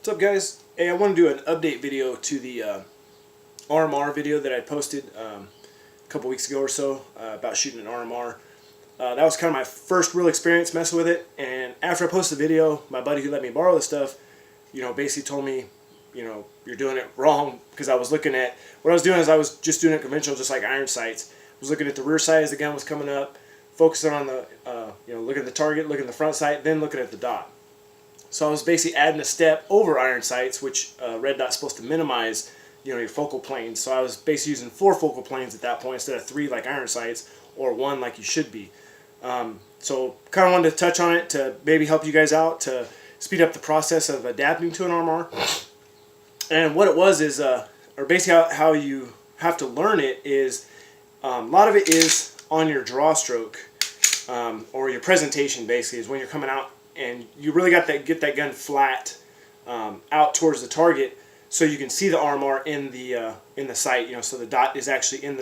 What's up, guys? Hey, I want to do an update video to the RMR video that I posted a couple weeks ago or so about shooting an RMR. That was kind of my first real experience messing with it, and after I posted the video, my buddy who let me borrow the stuff, basically told me, you're doing it wrong, because I was looking at, what I was doing is I was just doing it conventional, just like iron sights. I was looking at the rear sight as the gun was coming up, focusing on the, looking at the target, looking at the front sight, then looking at the dot. So I was basically adding a step over iron sights, which red dot's supposed to minimize, your focal planes. So I was basically using 4 focal planes at that point instead of 3 like iron sights, or 1 like you should be. So kind of wanted to touch on it to maybe help you guys out to speed up the process of adapting to an RMR. And what it was is, or basically how you have to learn it is, a lot of it is on your draw stroke, or your presentation basically, is when you're coming out. And you really got that, get that gun flat out towards the target, so you can see the RMR in the sight. So the dot is actually in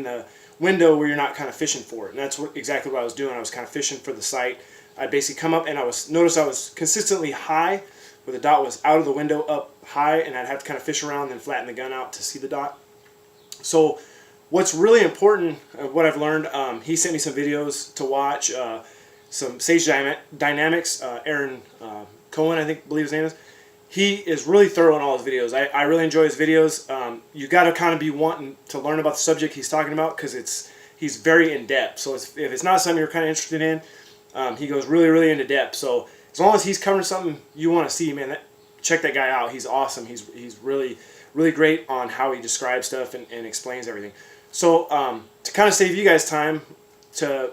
the window where you're not kind of fishing for it. And that's exactly what I was doing. I was kind of fishing for the sight. I'd basically come up and notice I was consistently high, where the dot was out of the window up high, and I'd have to kind of fish around and then flatten the gun out to see the dot. So what's really important, what I've learned, he sent me some videos to watch. Some Sage Dynamics, Aaron Cohen, I believe his name is. He is really thorough in all his videos. I really enjoy his videos. You got to kind of be wanting to learn about the subject he's talking about, because he's very in depth. So if it's not something you're kind of interested in, he goes really into depth. So as long as he's covering something you want to see, man, check that guy out. He's awesome. He's really great on how he describes stuff and explains everything. So to kind of save you guys time, to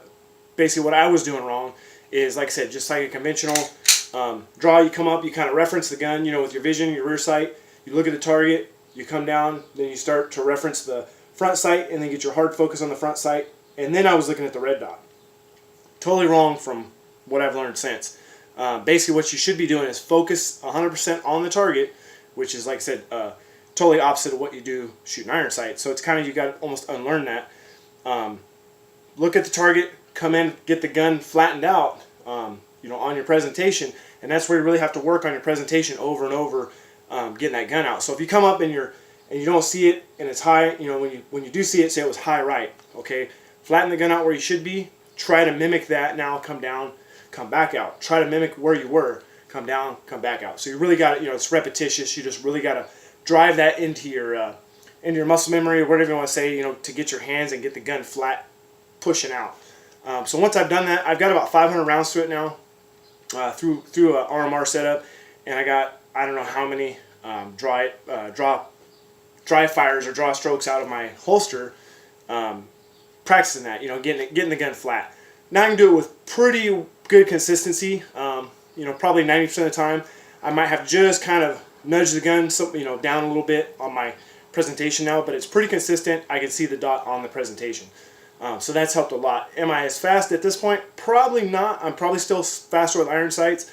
basically what I was doing wrong is, like I said, just like a conventional draw. You come up, you kind of reference the gun, with your vision, your rear sight. You look at the target, you come down, then you start to reference the front sight, and then get your hard focus on the front sight. And then I was looking at the red dot. Totally wrong from what I've learned since. Basically what you should be doing is focus 100% on the target, which is, like I said, totally opposite of what you do shooting iron sight. So it's kind of, you got to almost unlearn that. Look at the target, come in, get the gun flattened out, on your presentation, and that's where you really have to work on your presentation over and over, getting that gun out. So if you come up and you don't see it and it's high, when you do see it, say it was high right, okay, flatten the gun out where you should be. Try to mimic that. Now come down, come back out. Try to mimic where you were. Come down, come back out. So you really got to, it's repetitious. You just really got to drive that into your muscle memory, or whatever you want to say, to get your hands and get the gun flat, pushing out. So once I've done that, I've got about 500 rounds to it now, through a RMR setup, and I got, I don't know how many dry fires or draw strokes out of my holster, practicing that, getting the gun flat. Now I can do it with pretty good consistency. Probably 90% of the time, I might have just kind of nudged the gun, down a little bit on my presentation now, but it's pretty consistent. I can see the dot on the presentation. So that's helped a lot. Am I as fast at this point? Probably not. I'm probably still faster with iron sights,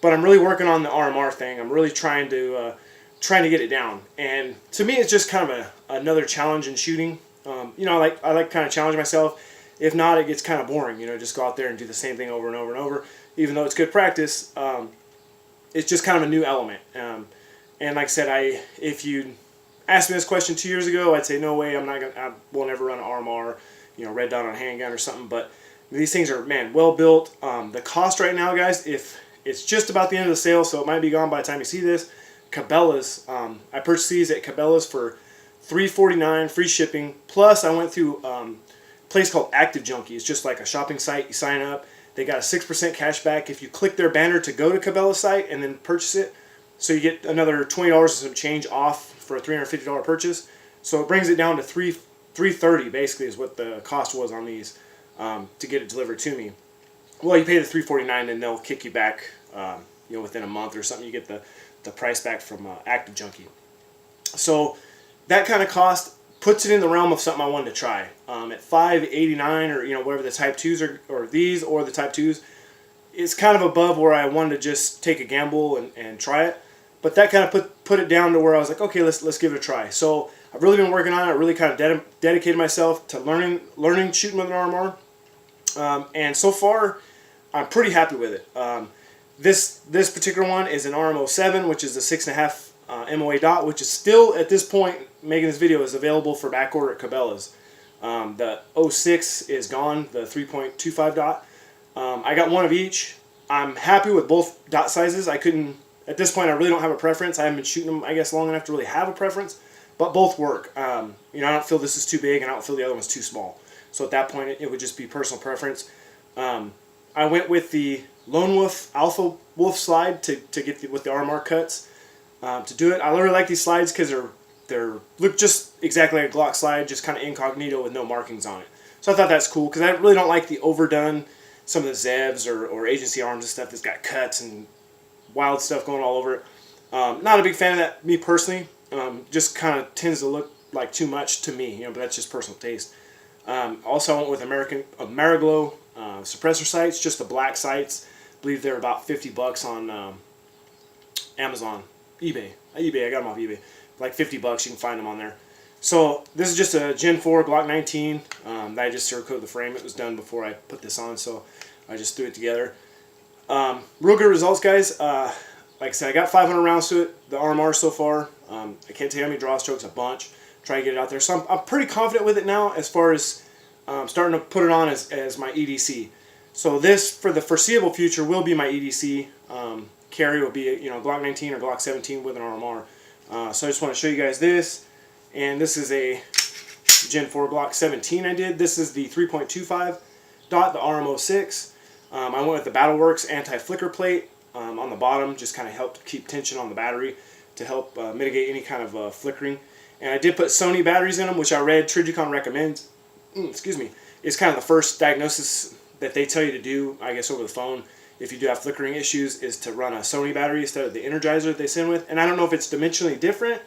but I'm really working on the RMR thing. I'm really trying to get it down. And to me, it's just kind of another challenge in shooting. I like kind of challenge myself. If not, it gets kind of boring. Just go out there and do the same thing over and over and over. Even though it's good practice, it's just kind of a new element. And like I said, if you asked me this question 2 years ago, I'd say no way. I will never run an RMR. Red dot on a handgun or something. But these things are, man, well built. The cost right now, guys, if it's just about the end of the sale, so it might be gone by the time you see this. Cabela's, I purchased these at Cabela's for $3.49, free shipping. Plus, I went through a place called Active Junkie. It's just like a shopping site. You sign up. They got a 6% cash back if you click their banner to go to Cabela's site and then purchase it. So you get another $20 and some change off for a $350 purchase. So it brings it down to $330 basically is what the cost was on these, to get it delivered to me. Well, you pay the $349 and they'll kick you back, within a month or something. You get the price back from Active Junkie. So that kind of cost puts it in the realm of something I wanted to try. At $589 or whatever the Type 2s are, or these or the Type 2s, it's kind of above where I wanted to just take a gamble and try it. But that kind of put it down to where I was like, okay, let's give it a try. So I've really been working on it. I really kind of dedicated myself to learning shooting with an RMR. And so far, I'm pretty happy with it. This particular one is an RM07, which is a 6.5 MOA dot, which is still at this point making this video is available for back order at Cabela's. The 06 is gone, the 3.25 dot. I got one of each. I'm happy with both dot sizes. I couldn't, at this point I really don't have a preference. I haven't been shooting them, I guess, long enough to really have a preference, but both work. You know, I don't feel this is too big and I don't feel the other one's too small. So at that point it would just be personal preference. I went with the Lone Wolf Alpha Wolf slide to get with the RMR cuts to do it. I really like these slides because they're look just exactly like a Glock slide, just kind of incognito with no markings on it. So I thought that's cool because I really don't like the overdone, some of the Zebs or agency arms and stuff that's got cuts and wild stuff going all over it. Not a big fan of that, me personally. Just kind of tends to look like too much to me, you know, but that's just personal taste. Also, I went with Ameriglow suppressor sights, just the black sights. I believe they're about $50 on Amazon, eBay. I got them off eBay. Like $50, you can find them on there. So this is just a Gen 4 Glock 19 that I just cerakoted the frame. It was done before I put this on, so I just threw it together. Real good results, guys. Like I said, I got 500 rounds to it, the RMR so far. I can't tell you how many draw strokes, a bunch. Try to get it out there. So I'm pretty confident with it now as far as starting to put it on as my EDC. So this, for the foreseeable future, will be my EDC. Carry will be, you know, Glock 19 or Glock 17 with an RMR. So I just want to show you guys this. And this is a Gen 4 Glock 17 I did. This is the 3.25 dot, the RM06. I went with the Battleworks anti-flicker plate on the bottom, just kind of helped keep tension on the battery to help mitigate any kind of flickering. And I did put Sony batteries in them, which I read Trijicon recommends. Excuse me. It's kind of the first diagnosis that they tell you to do, I guess, over the phone if you do have flickering issues, is to run a Sony battery instead of the Energizer they send with. And I don't know if it's dimensionally different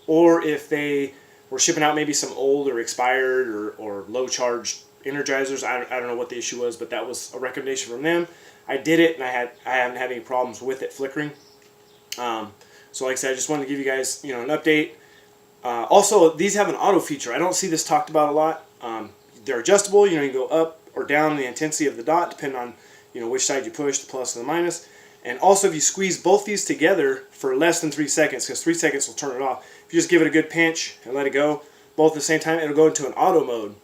or if they were shipping out maybe some old or expired or low charge Energizers. I don't know what the issue was, but that was a recommendation from them. I did it, and I haven't had any problems with it flickering. So like I said, I just wanted to give you guys, you know, an update. Also, these have an auto feature. I don't see this talked about a lot. They're adjustable. You know, you can go up or down the intensity of the dot depending on, you know, which side you push, the plus and the minus. And also, if you squeeze both these together for less than 3 seconds, because 3 seconds will turn it off, if you just give it a good pinch and let it go, both at the same time, it'll go into an auto mode.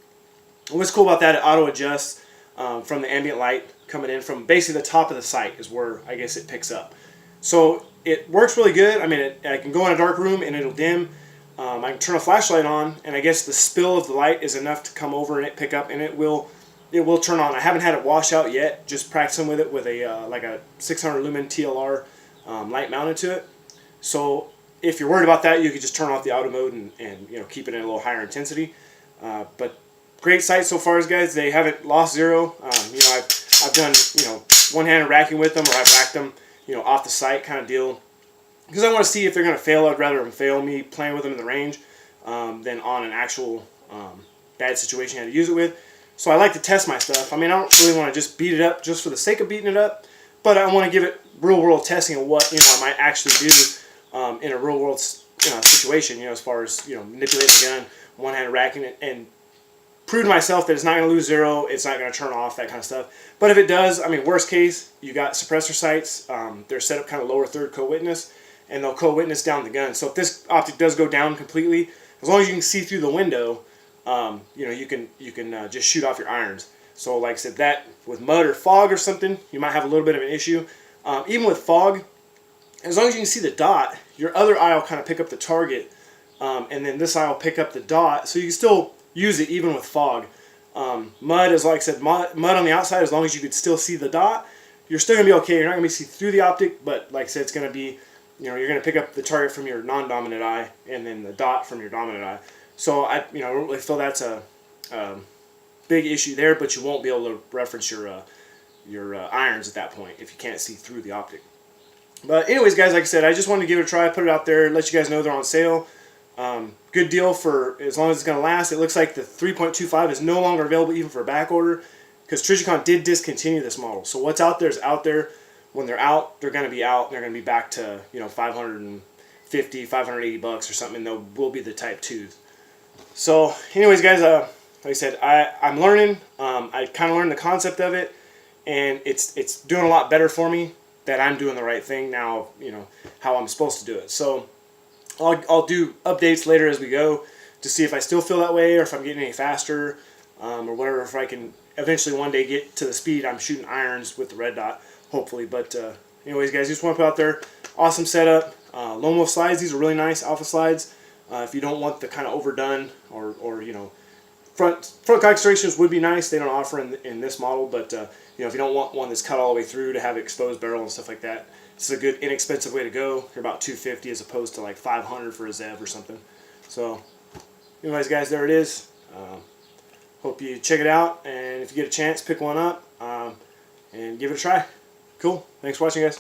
And what's cool about that, it auto adjusts from the ambient light coming in from basically the top of the sight is where I guess it picks up. So it works really good. I mean, I can go in a dark room and it'll dim. I can turn a flashlight on, and I guess the spill of the light is enough to come over and it pick up, and it will turn on. I haven't had it wash out yet, just practicing with it with a like a 600 lumen TLR light mounted to it. So if you're worried about that, you could just turn off the auto mode and you know, keep it in a little higher intensity. But great sight so far, guys. They haven't lost zero. You know, I've done, you know, one-handed racking with them, or I've racked them, you know, off the sight kind of deal. Because I want to see if they're going to fail. I'd rather them fail me playing with them in the range than on an actual bad situation I had to use it with. So I like to test my stuff. I mean, I don't really want to just beat it up just for the sake of beating it up, but I want to give it real-world testing of what, you know, I might actually do in a real-world, you know, situation. You know, as far as, you know, manipulating the gun, one-handed racking it, and prove to myself that it's not going to lose zero, it's not going to turn off, that kind of stuff. But if it does, I mean, worst case, you got suppressor sights. They're set up kind of lower third co-witness, and they'll co-witness down the gun. So if this optic does go down completely, as long as you can see through the window, you know, you can just shoot off your irons. So like I said, that with mud or fog or something, you might have a little bit of an issue. Even with fog, as long as you can see the dot, your other eye will kind of pick up the target, and then this eye will pick up the dot, so you can still use it even with fog. Mud is, like I said, mud on the outside, as long as you could still see the dot, you're still going to be okay. You're not going to see through the optic, but like I said, it's going to be, you know, you're going to pick up the target from your non-dominant eye and then the dot from your dominant eye. So I don't really feel that's a big issue there, but you won't be able to reference your irons at that point if you can't see through the optic. But anyways, guys, like I said, I just wanted to give it a try, put it out there, let you guys know they're on sale. Good deal for as long as it's going to last. It looks like the 3.25 is no longer available even for a back order, because Trijicon did discontinue this model. So what's out there is out there. When they're out, they're going to be out. They're going to be back to, you know, $550, $580 or something, and they will be the Type 2s. So anyways, guys, like I said, I'm learning. I kind of learned the concept of it, and it's doing a lot better for me. that I'm doing the right thing now, you know, how I'm supposed to do it. So I'll do updates later as we go to see if I still feel that way or if I'm getting any faster, or whatever, if I can eventually one day get to the speed I'm shooting irons with the red dot, hopefully. But anyways, guys, just want to put out there, awesome setup. Lone Wolf slides, these are really nice alpha slides. If you don't want the kind of overdone or you know, front cock extractions would be nice. They don't offer in this model, but you know, if you don't want one that's cut all the way through to have exposed barrel and stuff like that, this is a good inexpensive way to go. You're about $250 as opposed to like $500 for a Zev or something. So anyways, guys, there it is. Hope you check it out, and if you get a chance, pick one up and give it a try. Cool. Thanks for watching, guys.